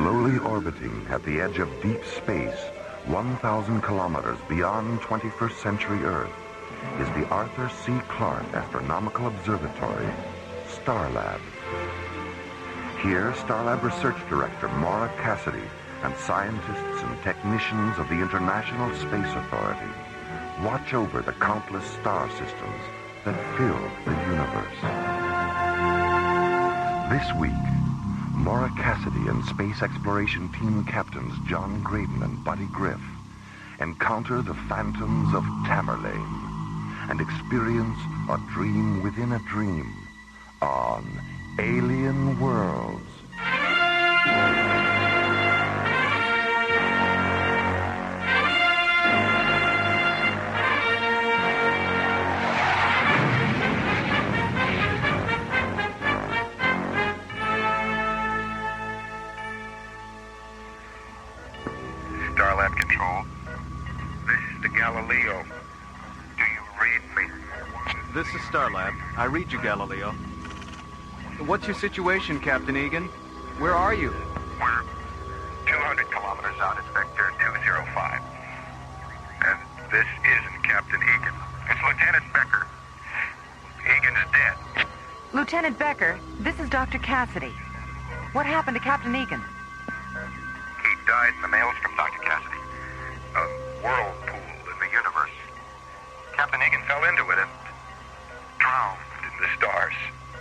Slowly orbiting at the edge of deep space, 1,000 kilometers beyond 21st century Earth, is the Arthur C. Clarke Astronomical Observatory, Starlab. Here, Starlab Research Director Maura Cassidy and scientists and technicians of the International Space Authority watch over the countless star systems that fill the universe. This week, Maura Cassidy and Space Exploration Team Captains John Graydon and Buddy Griff encounter the phantoms of Tamerlane and experience a dream within a dream on Alien Worlds. Starlab Control. This is the Galileo. Do you read me? This is Starlab. I read you, Galileo. What's your situation, Captain Egan? Where are you? We're 200 kilometers out at Vector 205. And this isn't Captain Egan. It's Lieutenant Becker. Egan's dead. Lieutenant Becker, this is Dr. Cassidy. What happened to Captain Egan? He died in the maelstrom, Dr. Cassidy. A whirlpool in the universe. Captain Egan fell into it and drowned in the stars.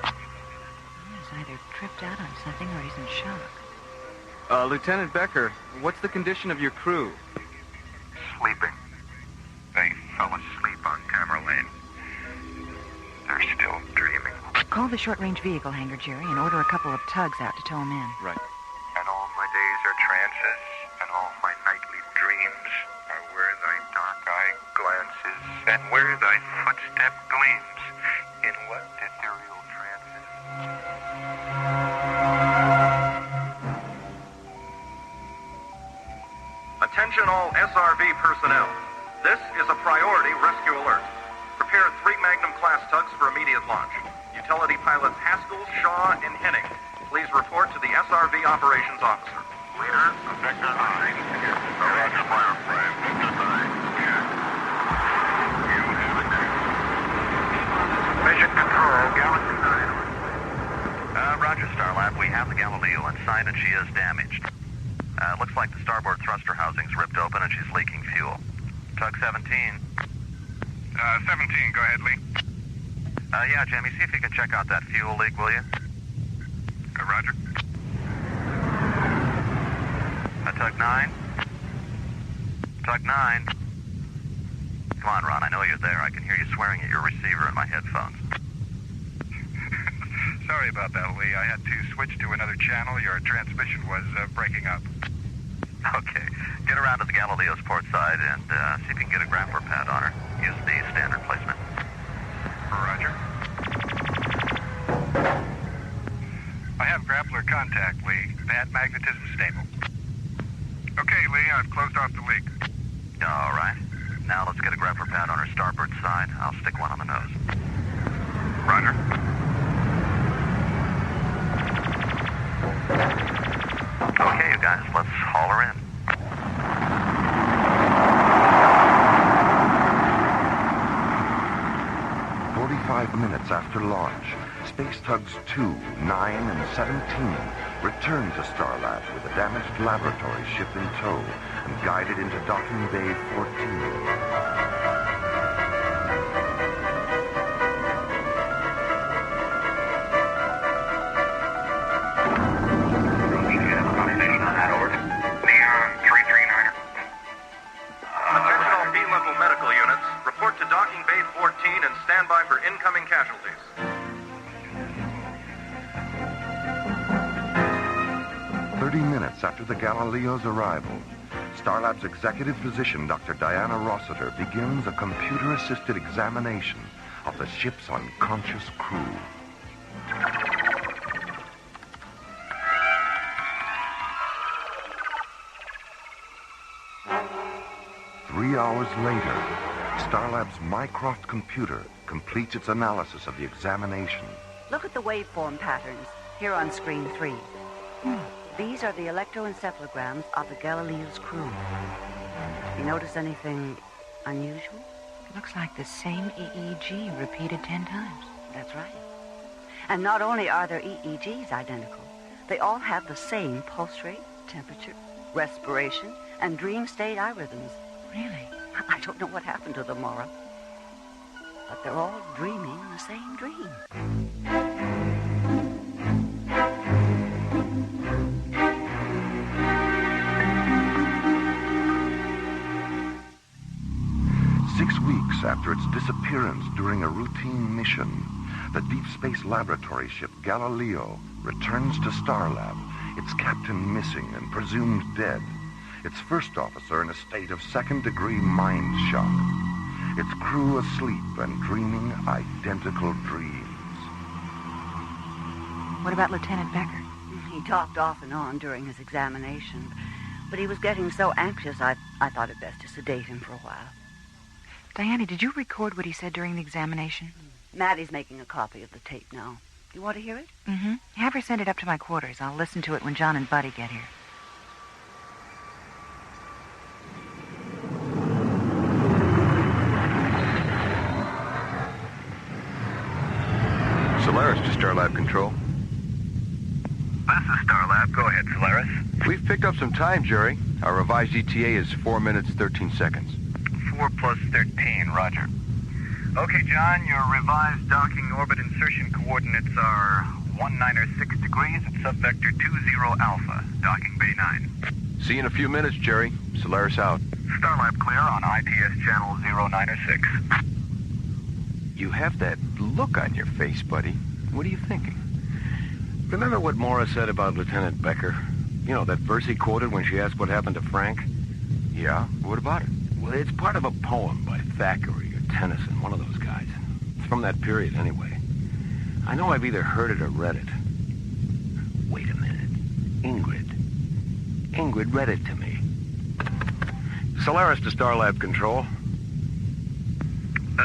He's either tripped out on something or he's in shock. Lieutenant Becker, what's the condition of your crew? Sleeping. They fell asleep on Tamerlane. They're still dreaming. Call the short-range vehicle hangar, Jerry, and order a couple of tugs out to tow him in. Right. And all my days are trances, and all my nightly dreams are where thy dark eye glances, and where thy footstep gleams, in what ethereal trances. Attention all SRV personnel. This is a priority rescue alert. Prepare 3 Magnum-class tugs for immediate launch. Utility pilots Haskell, Shaw, and Henning. Please report to the SRV operations officer. Leader, Vector 9. Roger, Firefly. Vector 9. Check. You have it there. Mission Control, Galaxy 9. Roger, Starlab. We have the Galileo inside and she is damaged. Looks like the starboard thruster housing's ripped open and she's leaking fuel. Tug 17. 17, go ahead, Lee. Yeah, Jimmy, see if you can check out that fuel leak, will you? Roger. Tug 9. Tug 9. Come on, Ron, I know you're there. I can hear you swearing at your receiver in my headphones. Sorry about that, Lee. I had to switch to another channel. Your transmission was breaking up. Okay. Get around to the Galileo's port side and see if you can get a grappler pad on her. Use the standard placement. Roger. I have grappler contact, Lee. Pad magnetism stable. Okay, Lee, I've closed off the leak. All right. Now let's get a grappler pad on her starboard side. I'll stick one on the nose. Roger. Okay, you guys, let's haul her in. Minutes after launch, Space Tugs 2, 9, and 17 return to Starlab with a damaged laboratory ship in tow and guided into Docking Bay 14. Stand by for incoming casualties. Minutes after the Galileo's arrival, Starlab's executive physician, Dr. Diana Rossiter, begins a computer-assisted examination of the ship's unconscious crew. Three hours later, Starlab's Mycroft computer completes its analysis of the examination. Look at the waveform patterns here on screen 3. These are the electroencephalograms of the Galileo's crew. You notice anything unusual? It looks like the same EEG repeated 10 times. That's right. And not only are their EEGs identical, they all have the same pulse rate, temperature, respiration, and dream state eye rhythms. Really? I don't know what happened to them, Maura. But they're all dreaming the same dream. Six weeks after its disappearance during a routine mission, the Deep Space Laboratory ship Galileo returns to Starlab, its captain missing and presumed dead, its first officer in a state of second-degree mind shock, its crew asleep and dreaming identical dreams. What about Lieutenant Becker? He talked off and on during his examination, but he was getting so anxious I thought it best to sedate him for a while. Diane, did you record what he said during the examination? Maddie's making a copy of the tape now. You want to hear it? Mm-hmm. Have her send it up to my quarters. I'll listen to it when John and Buddy get here. Solaris to Starlab Control. This is Starlab. Go ahead, Solaris. We've picked up some time, Jerry. Our revised ETA is 4 minutes, 13 seconds. 4 plus 13, roger. Okay, John, your revised docking orbit insertion coordinates are 1906 degrees at subvector 20 alpha, docking bay 9. See you in a few minutes, Jerry. Solaris out. Starlab clear on IPS channel 0906. You have that look on your face, buddy. What are you thinking? Remember what Maura said about Lieutenant Becker? You know, that verse he quoted when she asked what happened to Frank? Yeah? What about it? Well, it's part of a poem by Thackeray or Tennyson, one of those guys. It's from that period, anyway. I know I've either heard it or read it. Wait a minute. Ingrid read it to me. Solaris to Starlab Control.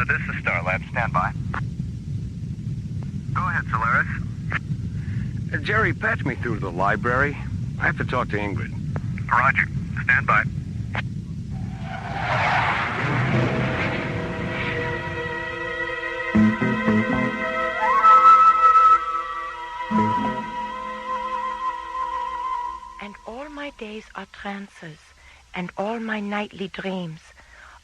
This is Starlab. Stand by. Go ahead, Solaris. Jerry, patch me through to the library. I have to talk to Ingrid. Roger. Stand by. And all my days are trances, and all my nightly dreams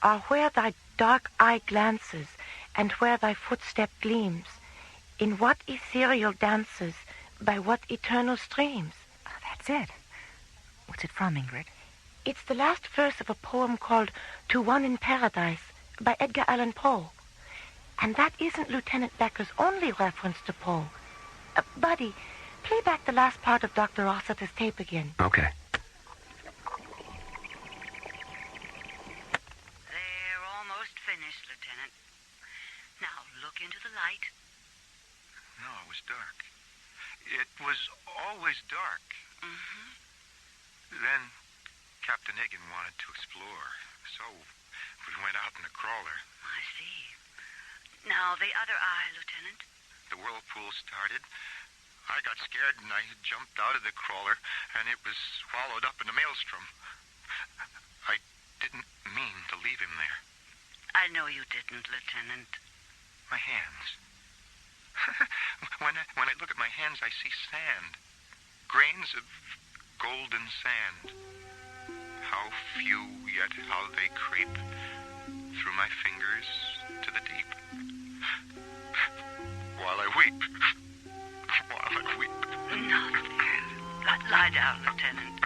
are where thy dark eye glances, and where thy footstep gleams, in what ethereal dances, by what eternal streams. That's it. What's it from, Ingrid? It's the last verse of a poem called To One in Paradise by Edgar Allan Poe. And that isn't Lieutenant Becker's only reference to Poe. Buddy, play back the last part of Dr. Rossiter's tape again. Okay. They're almost finished, Lieutenant. Now look into the light. No, it was dark. It was always dark. Mm-hmm. Then Captain Egan wanted to explore, so we went out in the crawler. I see. Now the other eye, Lieutenant. The whirlpool started. I got scared and I jumped out of the crawler, and it was swallowed up in the maelstrom. I didn't mean to leave him there. I know you didn't, Lieutenant. My hands. When I look at my hands, I see sand. Grains of golden sand. How few, yet how they creep through my fingers to the deep. While I weep. While I weep. No, lie down, Lieutenant.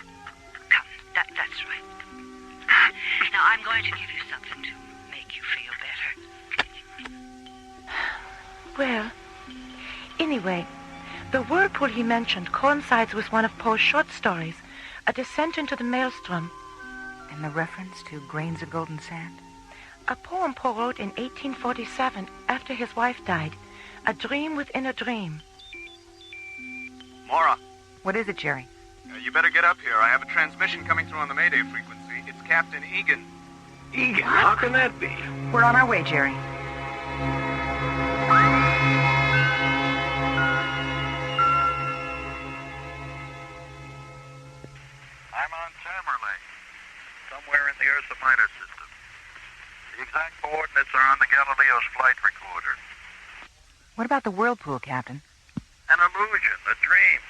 Come, that's right. Now, I'm going to give you something to make you feel better. Well, anyway, the whirlpool he mentioned coincides with one of Poe's short stories, A Descent into the Maelstrom. And the reference to grains of golden sand? A poem Poe wrote in 1847 after his wife died. A dream within a dream. Maura, What is it, Jerry? you better get up here. I have a transmission coming through on the Mayday frequency. It's Captain Egan. Egan, how can that be? We're on our way, Jerry. I'm on Tamerlane, somewhere in the Ursa Minor system. The exact coordinates are on the Galileo's flight recorder. What about the whirlpool, Captain? An illusion, a dream,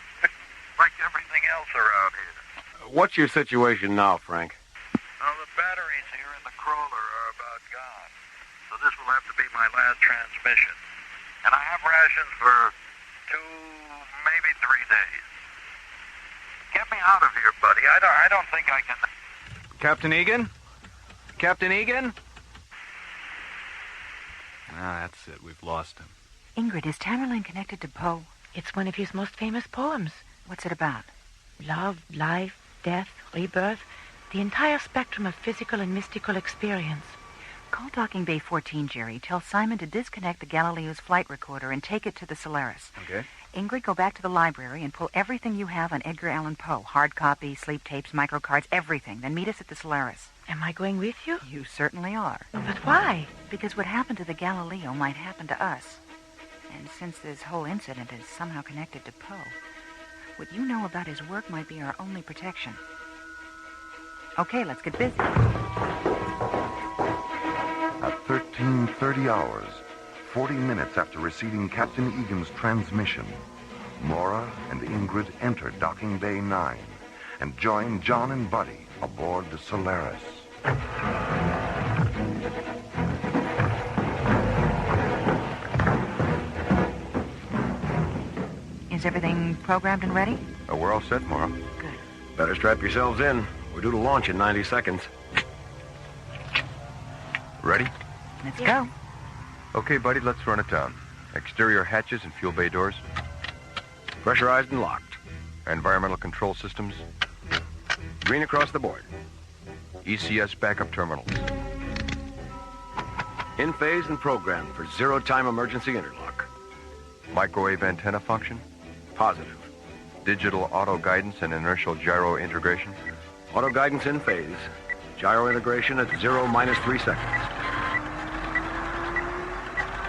like everything else around here. What's your situation now, Frank? Well, the batteries here in the crawler are about gone, so this will have to be my last transmission. And I have rations for 2, maybe 3 days. Get me out of here, buddy. I don't think I can... Captain Egan? Captain Egan? Ah, that's it. We've lost him. Ingrid, is Tamerlane connected to Poe? It's one of his most famous poems. What's it about? Love, life, death, rebirth, the entire spectrum of physical and mystical experience. Call Docking Bay 14, Jerry. Tell Simon to disconnect the Galileo's flight recorder and take it to the Solaris. Okay. Ingrid, go back to the library and pull everything you have on Edgar Allan Poe. Hard copies, sleep tapes, microcards, everything. Then meet us at the Solaris. Am I going with you? You certainly are. But why? Because what happened to the Galileo might happen to us. And since this whole incident is somehow connected to Poe, what you know about his work might be our only protection. Okay, let's get busy. At 13:30 hours, 40 minutes after receiving Captain Egan's transmission, Maura and Ingrid entered Docking Bay 9 and joined John and Buddy aboard the Solaris. Is everything programmed and ready? We're all set, Maura. Good. Better strap yourselves in. We're due to launch in 90 seconds. Ready? Let's go. Okay, buddy, let's run it down. Exterior hatches and fuel bay doors. Pressurized and locked. Environmental control systems. Green across the board. ECS backup terminals. In phase and programmed for zero-time emergency interlock. Microwave antenna function. Positive. Digital auto guidance and inertial gyro integration. Auto guidance in phase. Gyro integration at 0-3 seconds.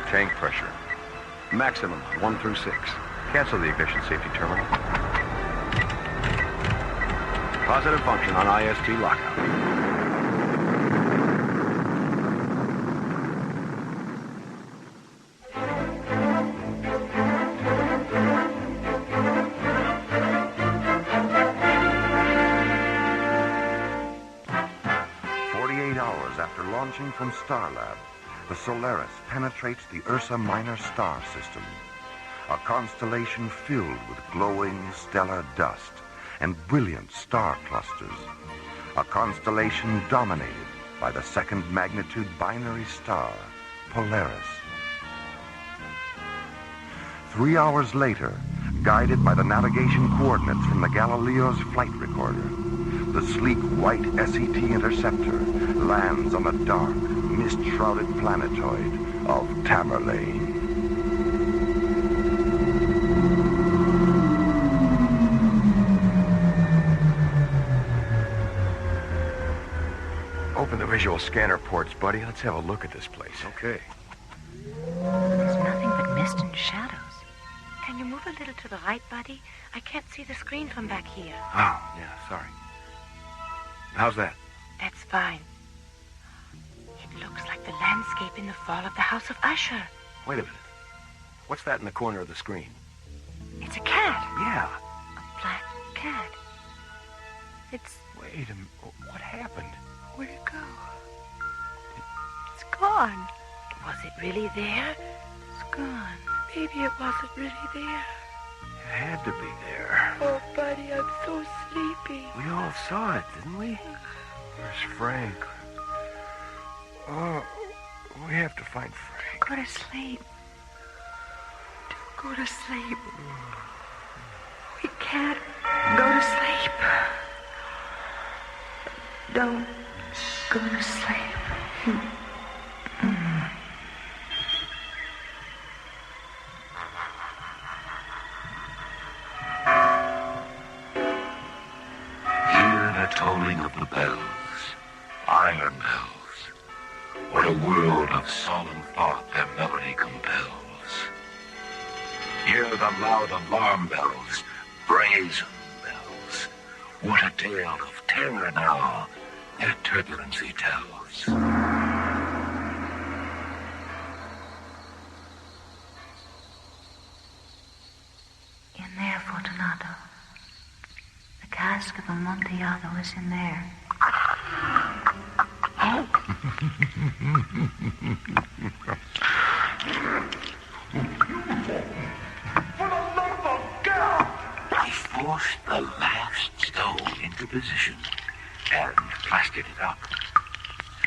Tank pressure. Maximum 1 through 6. Cancel the ignition safety terminal. Positive function on IST lockout. After launching from Starlab, the Solaris penetrates the Ursa Minor star system, a constellation filled with glowing stellar dust and brilliant star clusters, a constellation dominated by the second magnitude binary star, Polaris. 3 hours later, guided by the navigation coordinates from the Galileo's flight recorder, the sleek white SET interceptor lands on the dark, mist-shrouded planetoid of Tamerlane. Open the visual scanner ports, buddy. Let's have a look at this place. Okay. There's nothing but mist and shadows. Can you move a little to the right, Buddy? I can't see the screen from back here. Oh, yeah, sorry. How's that? That's fine. It looks like the landscape in the fall of the House of Usher. Wait a minute. What's that in the corner of the screen? It's a cat. Yeah. A black cat. It's... Wait a minute. What happened? Where'd it go? It's gone. Was it really there? It's gone. Maybe it wasn't really there. It had to be there. Oh, Buddy, I'm so sleepy. We all saw it, didn't we? Where's Frank? Oh, we have to find Frank. Go to sleep. Do go to sleep. We can't go to sleep. Don't go to sleep. Tolling of the bells, iron bells. What a world of solemn thought their melody compels. Hear the loud alarm bells, brazen bells. What a tale of terror now that turbulency tells. In there, Fortunato. The cask of Amontillado is in there. For the love of God! I forced the last stone into position and plastered it up.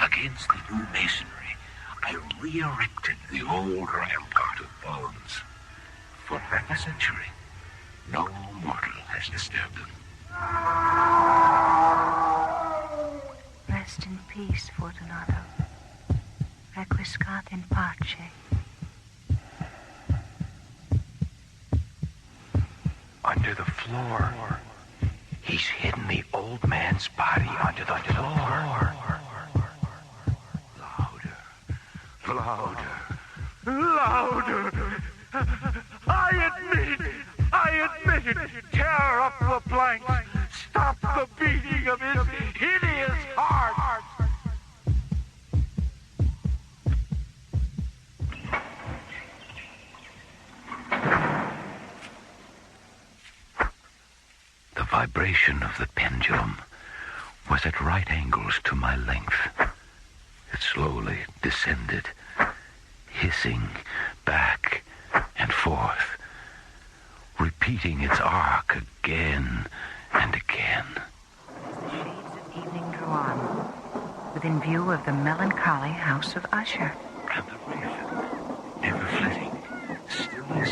Against the new masonry, I re-erected the old rampart of bones. For half a century, no mortal has disturbed them. Rest in peace, Fortunato. Requiescat in pace. Under the floor. He's hidden the old man's body under the floor. Louder. Louder. I admit it. Tear up the planks. Stop the beating of his hideous heart. The vibration of the pendulum was at right angles to my length. It slowly descended, hissing back and forth, repeating its arc again and again. As the shades of evening drew on, within view of the melancholy house of Usher. And the raven, never flitting, still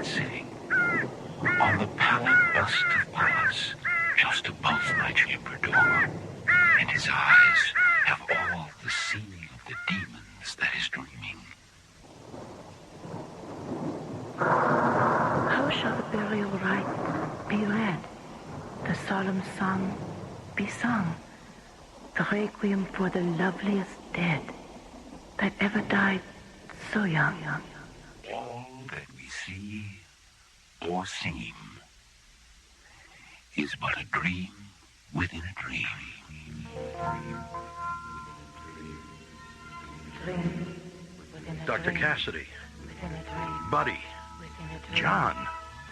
sitting, on the pallid bust of Pallas, just above my chamber door, and his eyes have all the seeing of the demons that is dreaming. How shall the burial rite be read? The solemn song be sung? The requiem for the loveliest dead that ever died so young. All that we see or seem is but a dream within a dream. Dream within a Dr. dream. Cassidy. Within a dream. Buddy. Within a dream. John.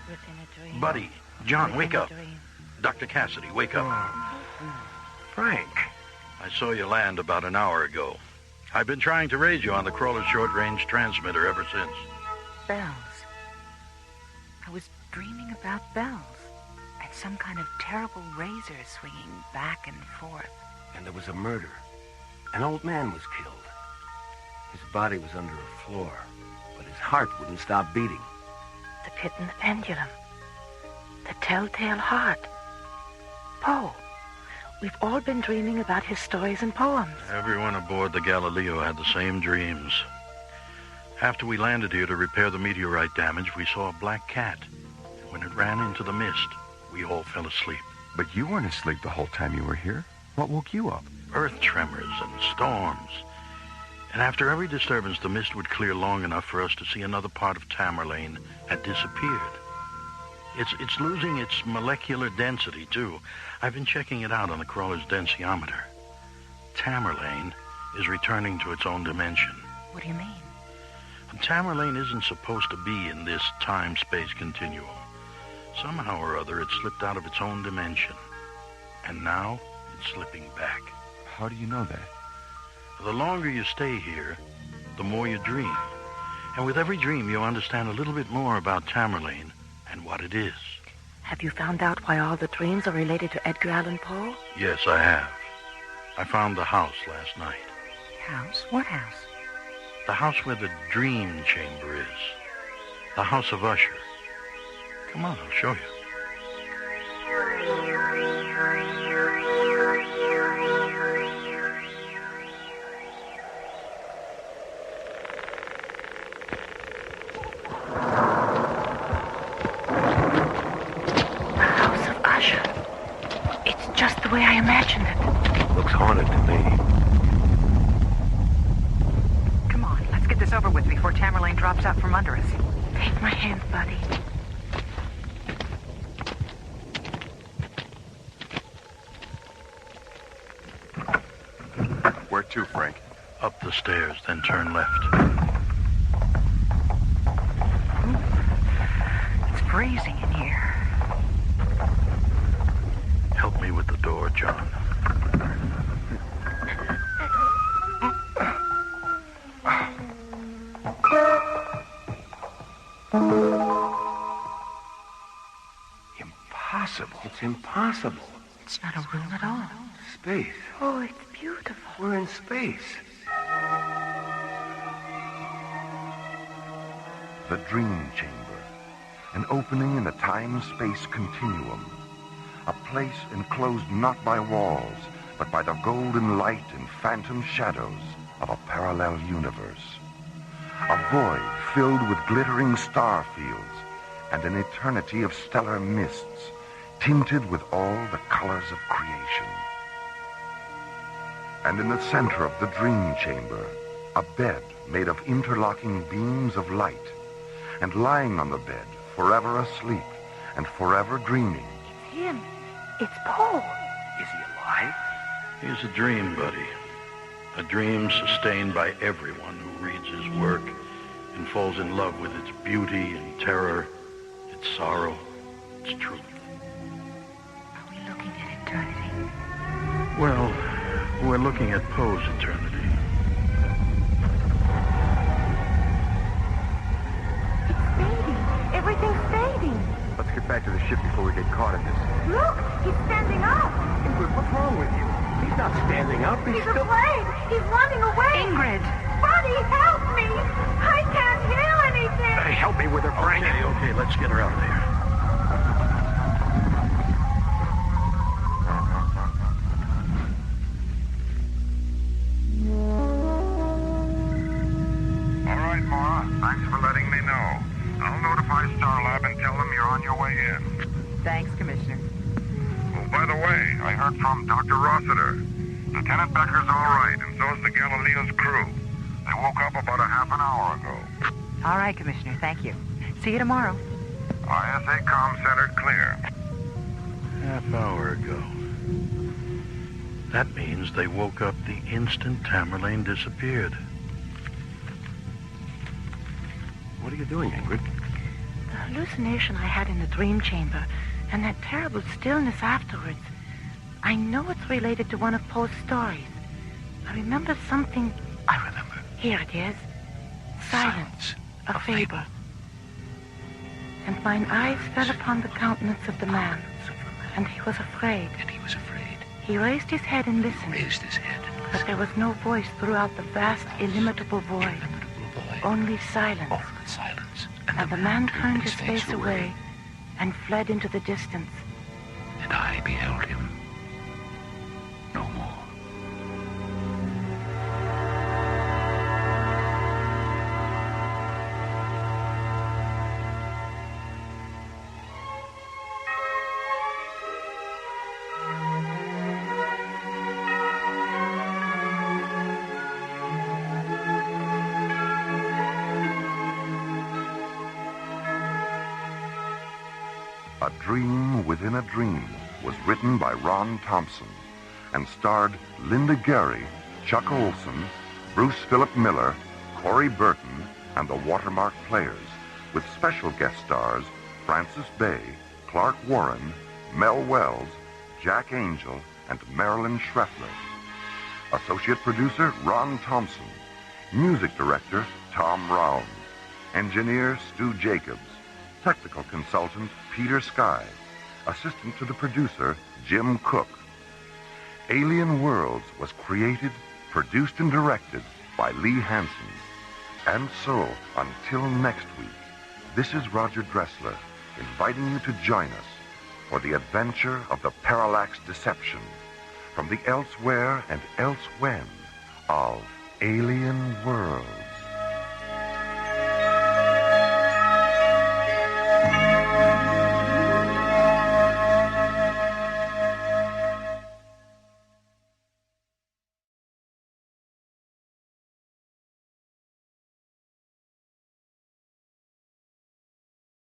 Within a dream. Buddy. John, Within wake a up. dream. Dr. Cassidy, wake up. Frank. I saw you land about an hour ago. I've been trying to raise you on the crawler short-range transmitter ever since. Bells. I was dreaming about bells. And some kind of terrible razor swinging back and forth. And there was a murder. An old man was killed. His body was under a floor, but his heart wouldn't stop beating. The pit and the pendulum. The telltale heart. Poe. We've all been dreaming about his stories and poems. Everyone aboard the Galileo had the same dreams. After we landed here to repair the meteorite damage, we saw a black cat. When it ran into the mist, we all fell asleep. But you weren't asleep the whole time you were here. What woke you up? Earth tremors and storms. And after every disturbance, the mist would clear long enough for us to see another part of Tamerlane had disappeared. It's losing its molecular density, too. I've been checking it out on the crawler's densiometer. Tamerlane is returning to its own dimension. What do you mean? Tamerlane isn't supposed to be in this time-space continuum. Somehow or other, it slipped out of its own dimension. And now, it's slipping back. How do you know that? The longer you stay here, the more you dream. And with every dream, you understand a little bit more about Tamerlane and what it is. Have you found out why all the dreams are related to Edgar Allan Poe? Yes, I have. I found the house last night. House? What house? The house where the dream chamber is. The house of Usher. Come on, I'll show you. Just the way I imagined it. Looks haunted to me. Come on, let's get this over with before Tamerlane drops out from under us. Take my hand, buddy. Up the stairs, then turn left. It's freezing in here. Help me with the door, John. Impossible. It's impossible. It's not a room at all. Space. Oh, it's beautiful. We're in space. The Dream Chamber, an opening in a time-space continuum. A place enclosed not by walls, but by the golden light and phantom shadows of a parallel universe. A void filled with glittering star fields and an eternity of stellar mists, tinted with all the colors of creation. And in the center of the Dream Chamber, a bed made of interlocking beams of light, and lying on the bed, forever asleep and forever dreaming. It's him. It's Paul. Is he alive? He's a dream, buddy. A dream sustained by everyone who reads his work and falls in love with its beauty and terror, its sorrow, its truth. Are we looking at eternity? Well, we're looking at Poe's eternity. It's fading. Everything's fading. Let's get back to the ship before we get caught in this. Look, he's standing up. Ingrid, what's wrong with you? He's not standing up. He's afraid. He's running away. Ingrid! Buddy, help me. I can't hear anything. Hey, help me with her, Frank. Okay, let's get her out of there. All right, Maura. Thanks for letting me know. I'll notify Starlab and tell them you're on your way in. Thanks, Commissioner. Oh, by the way, I heard from Dr. Rossiter. Lieutenant Becker's all right, and so's the Galileo's crew. They woke up about a half an hour ago. All right, Commissioner. Thank you. See you tomorrow. ISA comm center clear. Half hour ago. That means they woke up the instant Tamerlane disappeared. What are you doing, Ingrid? The hallucination I had in the dream chamber and that terrible stillness afterwards. I know it's related to one of Poe's stories. I remember something... I remember. Here it is. Silence. A fable. And mine eyes fell upon the countenance of the man, and he was afraid. He raised his head and listened. But there was no voice throughout the vast, illimitable void. Only silence. And the man turned his face away and fled into the distance. And I beheld him no more. A Dream Within a Dream was written by Ron Thompson and starred Linda Gary, Chuck Olson, Bruce Philip Miller, Corey Burton, and the Watermark Players, with special guest stars Francis Bay, Clark Warren, Mel Wells, Jack Angel, and Marilyn Schreffler. Associate producer Ron Thompson. Music director Tom Round. Engineer Stu Jacobs. Technical consultant Peter Sky. Assistant to the producer Jim Cook. Alien Worlds was created, produced, and directed by Lee Hansen. And so, until next week, this is Roger Dressler inviting you to join us for the adventure of the Parallax Deception from the elsewhere and elsewhen of Alien Worlds.